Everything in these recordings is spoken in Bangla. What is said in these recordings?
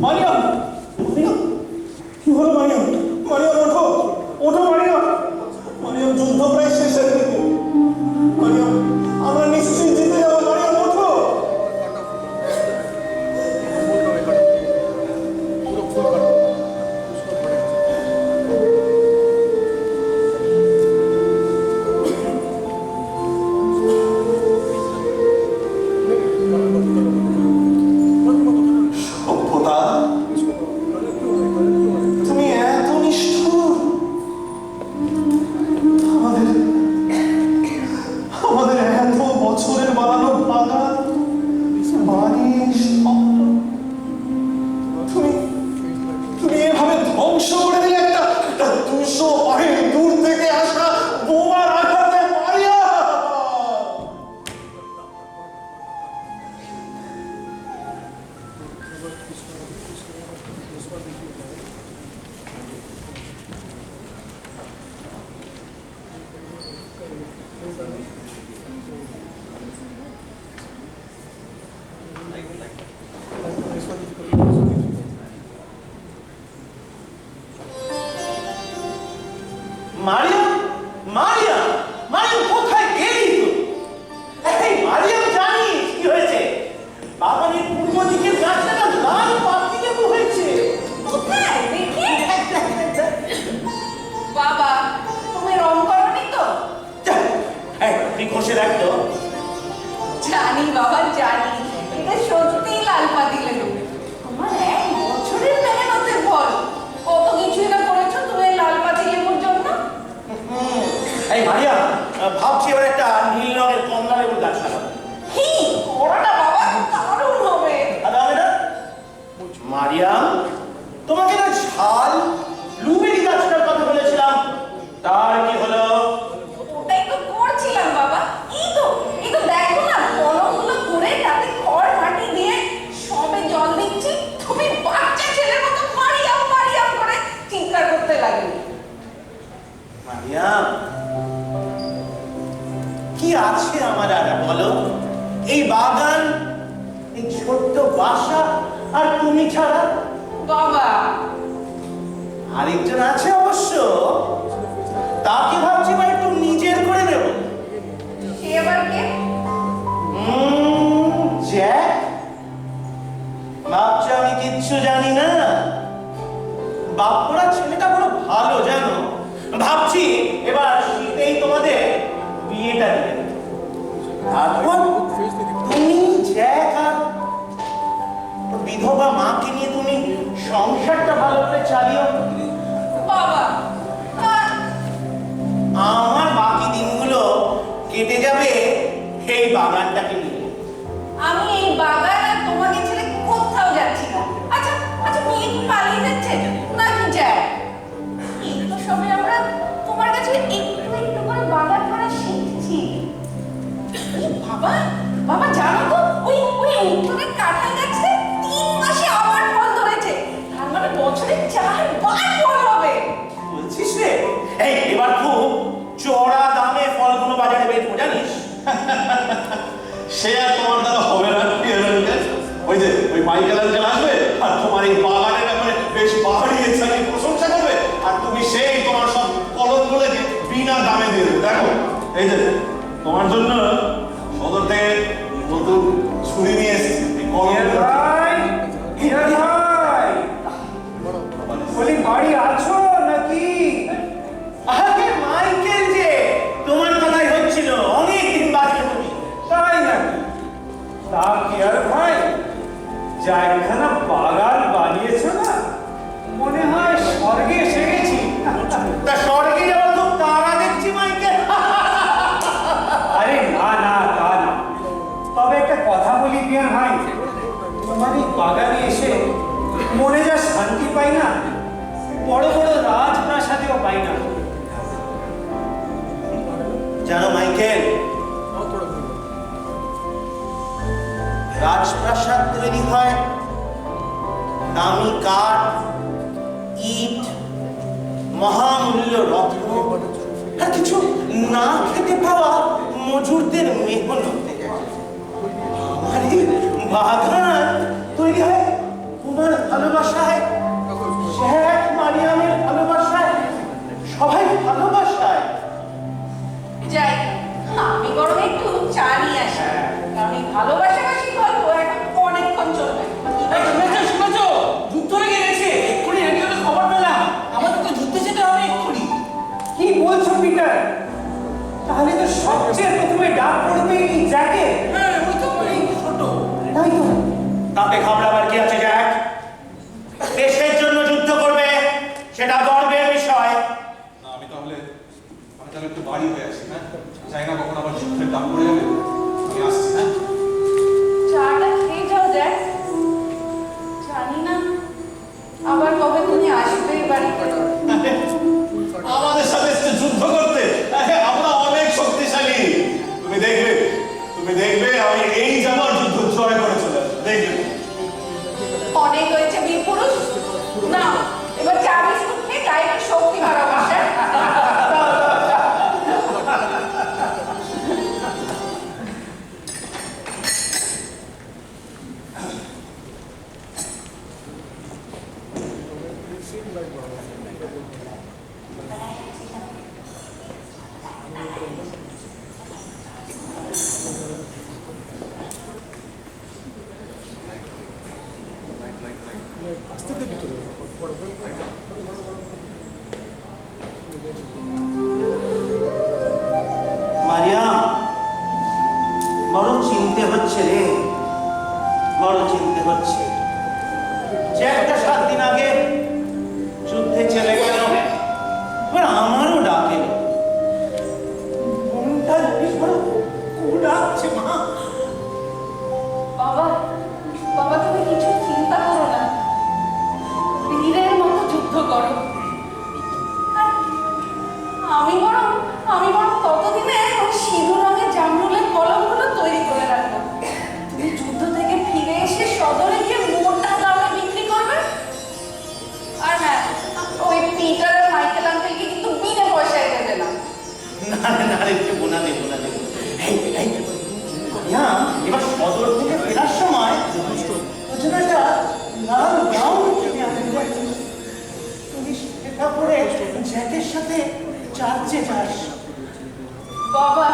মারিয়াম, মারিয়াম, কি হলো মারিয়াম? মারিয়াম ওঠো, ওঠো মারিয়াম। মারিয়াম, যুদ্ধ প্রায় শেষের দিকে। মারিয়াম, আমরা নিশ্চয়ই জিতে যাবো। মারিয়াম ওঠো। সভ্যতা, তুমি এত নিষ্ঠুর। আমাদের আমাদের এত বছরের বানানো বাগান, বাড়ি, স্বপ্ন, তুমি তুমি এভাবে ধ্বংস করে দিলে একটা 200 মাইল দূর থেকে আসা বোমার আঘাতে। মারিয়া, মারিয়াম, মারিয়াম, মারিয়াম কোথায় গেলি তুই? এই মারিয়াম, জানিস কি হয়েছে? বাগানের পূর্ব দিকের গাছটা লাল পাপড়ি লেবু হয়েছে। কোথায় দেখি? বাবা, তুমি রং করনি তো? যা, এই তুই ঘষে দেখ তো। জানি বাবা, জানি এটা সত্যিই লাল পাতি লেবু। আমার 1 বছরের মেহনতের ফল। কত কিছুই না করেছো তুমি এই লাল পাতি লেবুর জন্য। এই মারিয়াম, ভাবছি এবার একটা নীল রঙের কমলা লেবুর গাছ লাগাবো। হি, ওরাটা বাবা দারুণ হবে। মারিয়াম, তোমাকে না ঝাল ব্লুবেরি গাছটার কথা বলেছিলাম, তার কি হলো? ওটাই তো করছিলাম বাবা। এই তো দেখো না, কলমগুলো করে তাতে খড় মাটি দিয়ে সবে জল দিচ্ছি। তুমি বাচ্চা ছেলের মতো মারিয়াম মারিয়াম করে চিৎকার করতে লাগলে। মারিয়াম, কি আছে আমার আর বলো? এই বাগান, এই ছোট্ট বাসা, আর তুমি ছাড়া। বাবা, আরেকজন আছে অবশ্য, তাকে ভাবছি বা একটু নিজের করে নেব। সে আবার কে? জ্যাক। ভাবছি আমি কিচ্ছু জানি না। বাপুরা ছেলেটা বড় ভালো জানো। ভাবছি এবার শীতেই তোমাদের বিয়েটা দিয়ে দেব। তারপর তুমি জ্যাক আর বিধবা মাকে নিয়ে তুমি সংসারটা ভালো করে চালিও। বাবা, আমার বাকি দিনগুলো কেটে যাবে এই বাগানটাকে নিয়ে। আমি এই বাগান আর তোমাকে ছেড়ে কোথাও যাচ্ছি না। আচ্ছা আচ্ছা, মেয়ে কি পালিয়ে যাচ্ছে নাকি যায়? এই তো সবে আমরা তোমার কাছে একটু একটু করে বাগান করা শিখছি। এই বাবা, বাবা জানো তো, ওই উত্তরের কাঁঠাল গাছে 3 মাসে আবার ফল ধরেছে। তার মানে বছরে 4 বার ফল হবে। বলছিস রে? এই এবার খুব চড়া দামে ফলগুলো বাজারে বেচবো জানিস। সে আর তোমার দ্বারা হবে না। ওই যে ওই মাইকেল আঙ্কেল আসবে আর তোমার এই বাগানের ব্যাপারে বেশ বাড়িয়ে চালিয়ে প্রশংসা করবে, আর তুমি সেই তোমার সব কলমগুলোকে বিনা দামে দিয়ে দেবে। দেখো, এই যে তোমার জন্য সদর থেকে নতুন ছুরি নিয়ে এসেছি। এই কলম বলি বাড়ি আছো নাকি? আরে মাইকেল যে, তোমার কথাই হচ্ছিল অনেকদিন বাদে তুমি। তাই নাকি? তা কি আর ভাই, যা একখানা বাগান বানিয়েছো না, মনে হয় স্বর্গে এসে গেছি। তা স্বর্গে যাওয়ার তো তারা দেখছি মাইকেল। আরে না না, তা না। তবে একটা কথা বলি বিয়ান ভাই, তোমার এই বাগানে এসে মনে যা শান্তি পাই না, বড় বড় রাজপ্রাসাদেও পাই না। জানো মাইকেল, রাজপ্রাসাদ তৈরি হয় দামি কাঠ, ইট, মহামূল্য রত্ন আর কিছু না খেতে পাওয়া মজুরদের মেহনতে। আমার এই বাগান তৈরি হয় তোমার ভালোবাসা তাতে ঘাবড়াবার কি আছে জ্যাক? দেশের জন্য যুদ্ধ করবে, সেটা গর্বের বিষয়। না, আমি তাহলে একটু বাড়ি হয়ে আসি। হ্যাঁ, চাই না কখন আবার যুদ্ধের দাম পড়ে যাবে। আমি আসছি। হ্যাঁ, চাটা খেয়ে যাও দেখ। জানি না আবার কবে তুমি আসবে এই বাড়িতে। আমাদের সাথে এসেছে যুদ্ধ করতে। আমরা অনেক শক্তিশালী। তুমি দেখবে আমি এই যাবার যুদ্ধ জয় করে চলে আসবো। দেখবে। অনেক হয়েছে বীর পুরুষ। না, এবার চা বিস্কুট খেয়ে গায়ে একটু শক্তি বাড়াও মাস্টার। মারিয়াম, বড় চিনতে হচ্ছে রে, বড় চিনতে হচ্ছে। যে একটা 7 দিন আগে যুদ্ধে চলে গেল, এবার আমারও ডাকে। মনটা জানিস বড় কুড়াচ্ছে মা। বাবা, বাবা তুমি কিছু চিন্তা করো না। বীরের মতো যুদ্ধ করো। আর আমি বরং ততদিনে ওই সিঁদুর রঙের জামরুলের কলমগুলো তৈরি করে রাখবো। তুমি যুদ্ধ থেকে ফিরে এসে সদরে গিয়ে মোটা দামে বিক্রি করবে। আর হ্যাঁ, ওই পিটার আর মাইকেল আঙ্কেলকে কিন্তু বিনা পয়সায় দেবে না। না রে, বোনা দে। মারিয়াম, এবার সদর থেকে ফেরার সময় ওর জন্য একটা লাল গাউন কিনে আনতে যাচ্ছি। তুমি সেটা পরে জ্যাকের সাথে চার্চে যাস। বাবা,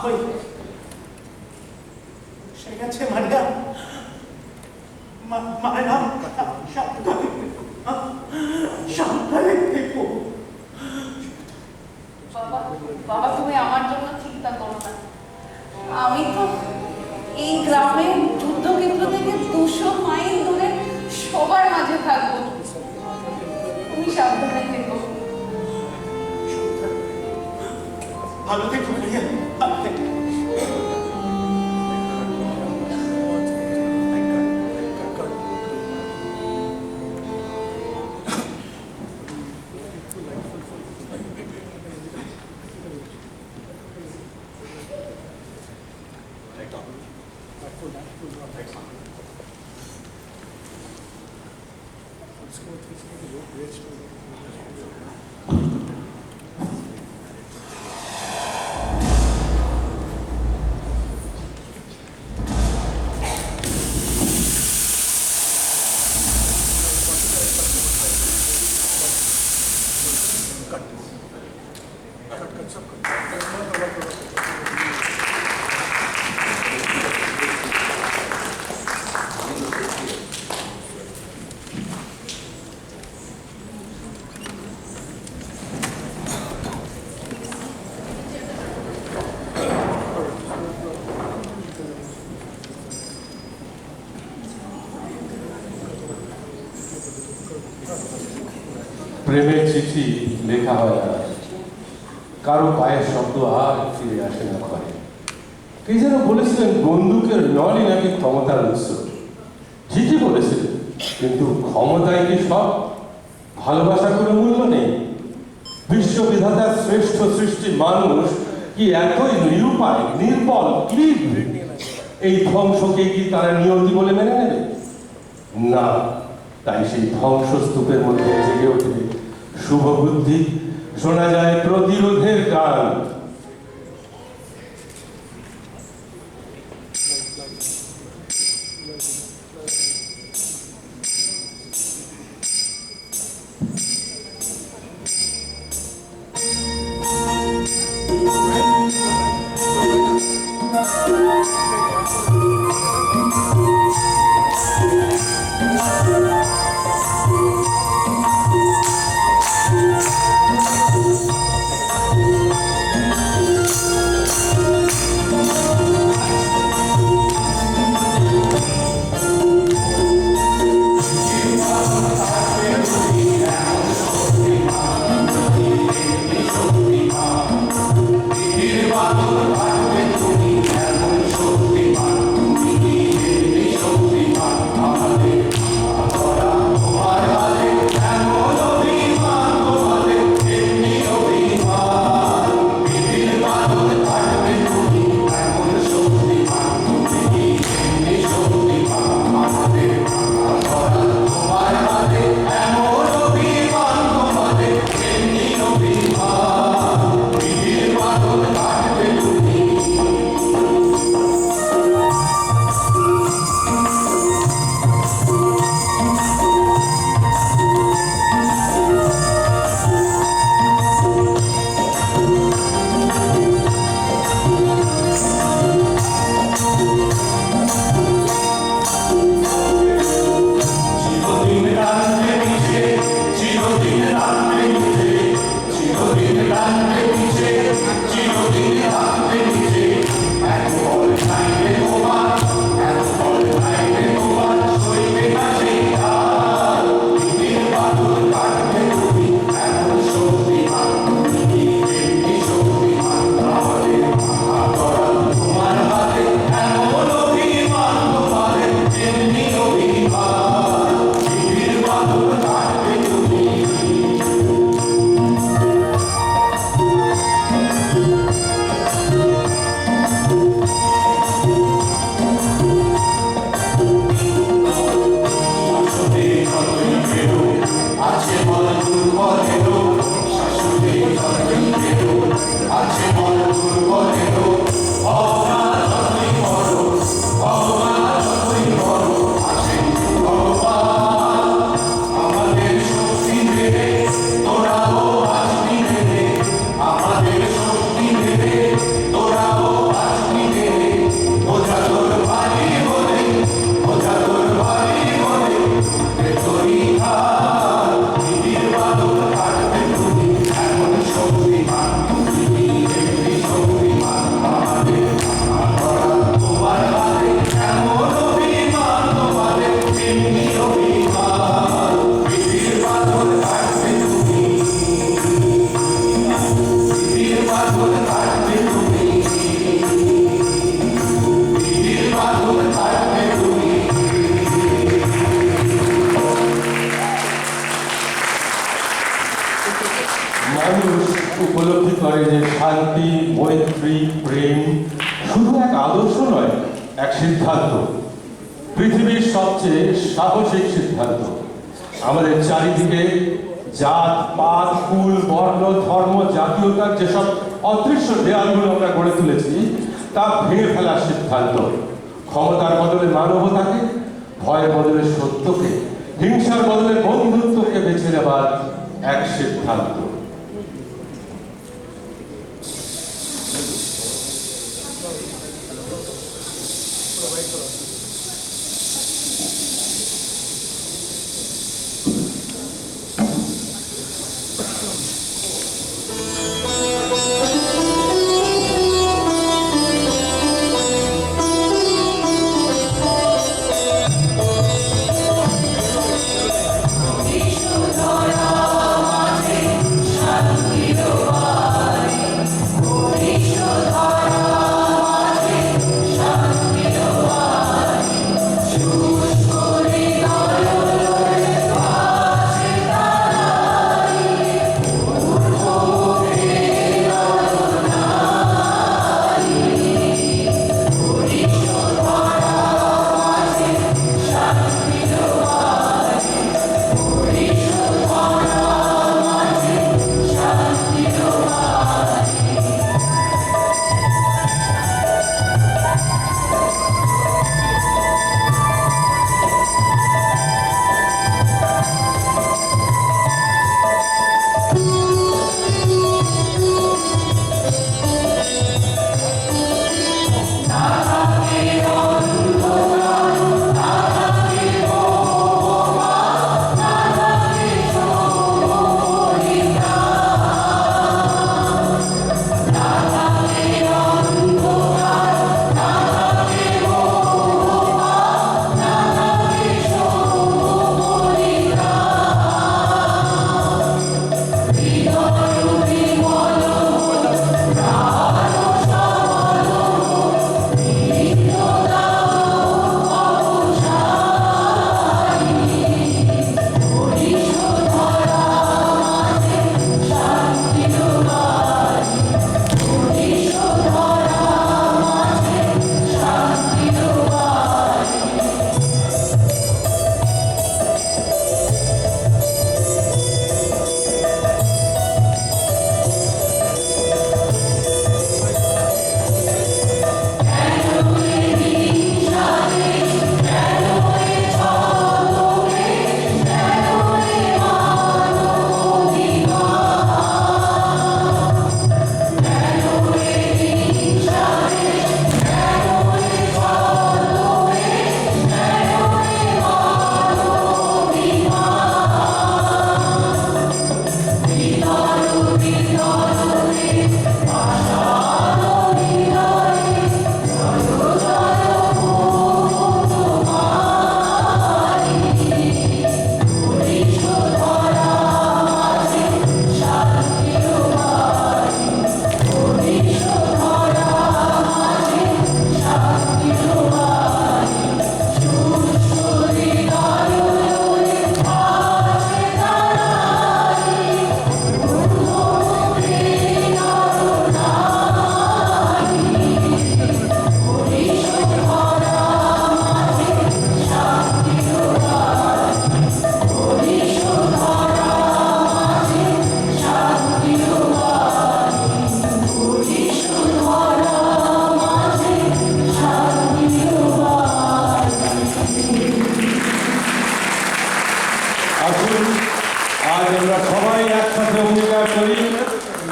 ওই সে গেছে মারিয়াম। মারিয়াম, সাবধানে থেকো। বাবা তুমি আমার জন্য চিন্তা করো না। আমি তো এই গ্রামে যুদ্ধক্ষেত্র থেকে 200 মাইল দূরে সবার মাঝে থাকবো। তুমি সাবধানে থেকো। ভালো থেকো মারিয়াম, ভালো থেকো। প্রেমের চিঠি লেখা হয় না, কারো পায়ের শব্দ আর ফিরে আসে না ঘরে। কে যেন বলেছিলেন বন্দুকের নলই নাকি ক্ষমতার উৎস। ঠিকই বলেছিলেন, কিন্তু ক্ষমতায় কি সব? ভালোবাসার কোনো মূল্য নেই। বিশ্ববিধাতার শ্রেষ্ঠ সৃষ্টি মানুষ কি এতই নিরুপায়, নির্বল, ক্লিব? এই ধ্বংসকে কি তারা নিয়তি বলে মেনে নেবে? না, তাই সেই ধ্বংসস্তূপের মধ্যে জেগে ওঠে শুভ বুদ্ধি, শোনা যায় প্রতিরোধের গান। মানুষ উপলব্ধি করে যে শান্তি, মৈত্রী, প্রেম শুধু এক আদর্শ নয়, এক সিদ্ধান্ত, পৃথিবীর সবচেয়ে সাহসিক সিদ্ধান্ত। আমাদের চারিদিকে জাত, পাত, কুল, বর্ণ, ধর্ম, জাতীয়তার যেসব অদৃশ্য দেয়ালগুলো আমরা গড়ে তুলেছি তা ভেঙে ফেলার সিদ্ধান্ত। ক্ষমতার বদলে মানবতাকে, ভয়ের বদলে সত্যকে, হিংসার বদলে বন্ধুত্বকে বেছে নেবার এক সিদ্ধান্ত।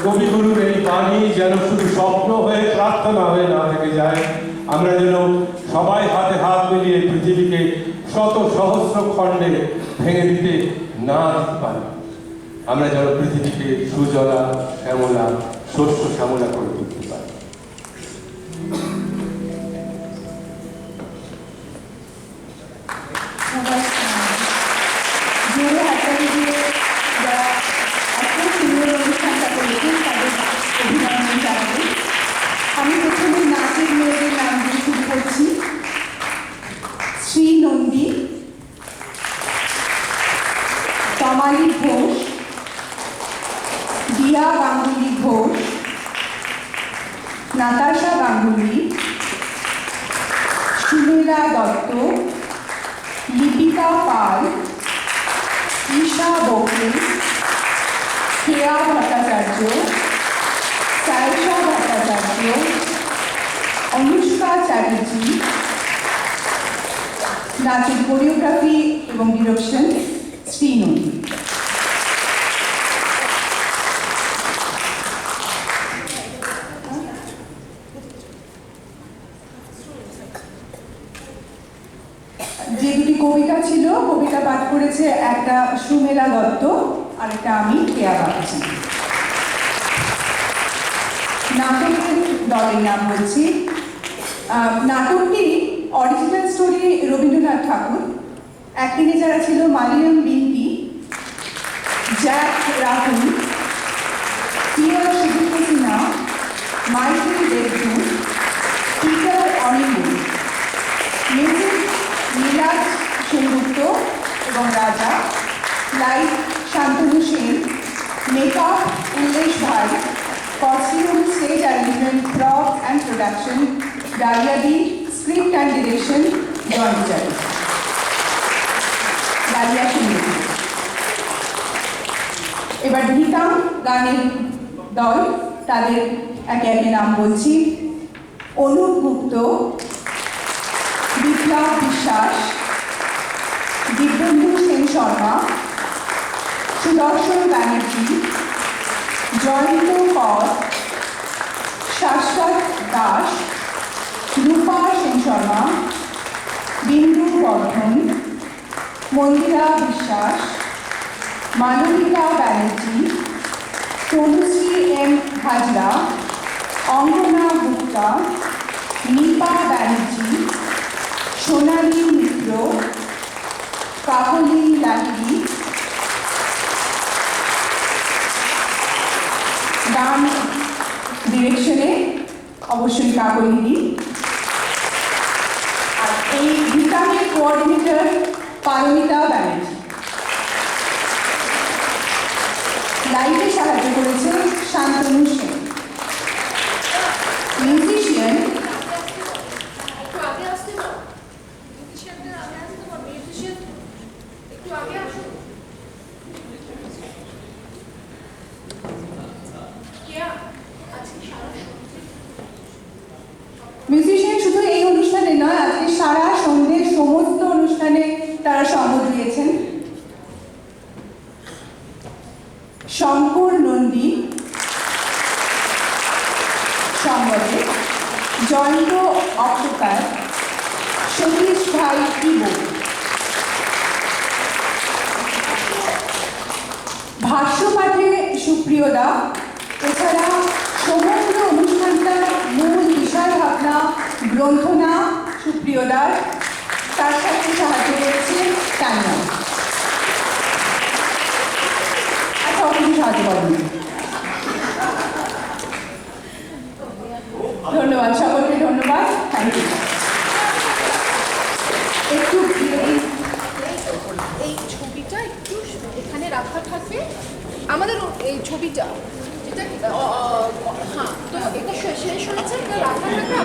কবিগুরুর এই বাণী যেন শুধু স্বপ্ন হয়ে, প্রার্থনা হয়ে না থেকে যায়। আমরা যেন সবাই হাতে হাত মিলিয়ে পৃথিবীকে শত সহস্র খণ্ডে ভেঙে দিতে না দিতে পারি। আমরা যেন পৃথিবীকে সুজলা, শ্যামলা, শস্য শ্যামলা করে তুলতে পারি। আমি প্রথমে নাচের মেয়েদের নাম দিয়ে শুরু করছি। শ্রী নন্দী, তমালী ঘোষ, দিয়া গাঙ্গুলি ঘোষ, নাতাশা গাঙ্গুলি, সুমেলা দত্ত, লিপিকা পাল, ঈশা বকুল, শ্রেয়া ভট্টাচার্য, সায়সা ভট্টাচার্য, অনুষ্কা চ্যাটার্জি। নাচের কোরিওগ্রাফি এবং ডিরেকশন শ্রী নন্দী। যে দুটি কবিতা ছিল, কবিতা পাঠ করেছে একটা সুমেলা দত্ত আর একটা আমি কেয়া বাগচি। নাটকের দলের নাম বলছি। নাটকটি অরিজিনাল স্টোরি রবীন্দ্রনাথ ঠাকুর। অ্যাক্টিংয়ে যারা ছিল Mariam Binti, Jack Rahul, Piya Sudipta Sinha, Michael Debdut, Peter Animu, music Nilaj Sengupta এবং রাজা, লাইট শান্তনু সেন, মেকআপ উল্লেশ ভাই, costume, stage arrangement, prop and production ডালিয়াদি, script and direction John Bichari, Dalia Sengupta. এবার ধিতাম গানের দল, তাদের একে একে নাম বলছি। অনুপ গুপ্ত, বিপ্লব বিশ্বাস, দিব্যেন্দু সেন শর্মা, সুদর্শন ব্যানার্জি, জয়ন্ত কর, শাশ্বত দাস, রূপা সেন শর্মা, বিন্দু বর্ধন, মন্দিরা বিশ্বাস, মালবিকা ব্যানার্জি, তনুশ্রী এম হাজরা, অঙ্গনা গুপ্তা, নিপা ব্যানার্জি, সোনালী মিত্র, কাকলি লাহিড়ী। গান ডিরেকশনে অবশ্যই কাকলি। আর এই গীতামের কোঅর্ডিনেটর পারমিতা ব্যানার্জি। লাইভে সাহায্য করেছে শান্তনু সেন। মিউজিশিয়ান মিউজিশিয়ান শুধু এই অনুষ্ঠানে নয়, আজকে সারা সন্ধ্যের সমস্ত অনুষ্ঠানে তারা সঙ্গ দিয়েছেন। শঙ্কর নন্দী সঙ্গতে, জয়ন্ত অক্টোকার, সতীশ ভাই কিবোর্ড। ভাষ্যপাঠে সুপ্রিয়দা। এছাড়া সমগ্র অনুষ্ঠানটার মূল বিষয় ভাবনা গ্রন্থনা সুপ্রিয়দার, তার সাথে সাহায্য করেছে তানিয়া। আচ্ছা, অনেক সাহায্য করেন। ধন্যবাদ সকলকে, ধন্যবাদ, থ্যাংক ইউ। একটু এই ছবিটা একটু এখানে রাখা থাকবে আমাদের, এই ছবিটা যেটা হ্যাঁ, তো এটা শেষ হয়েছে, এটা রাখা থাকবে।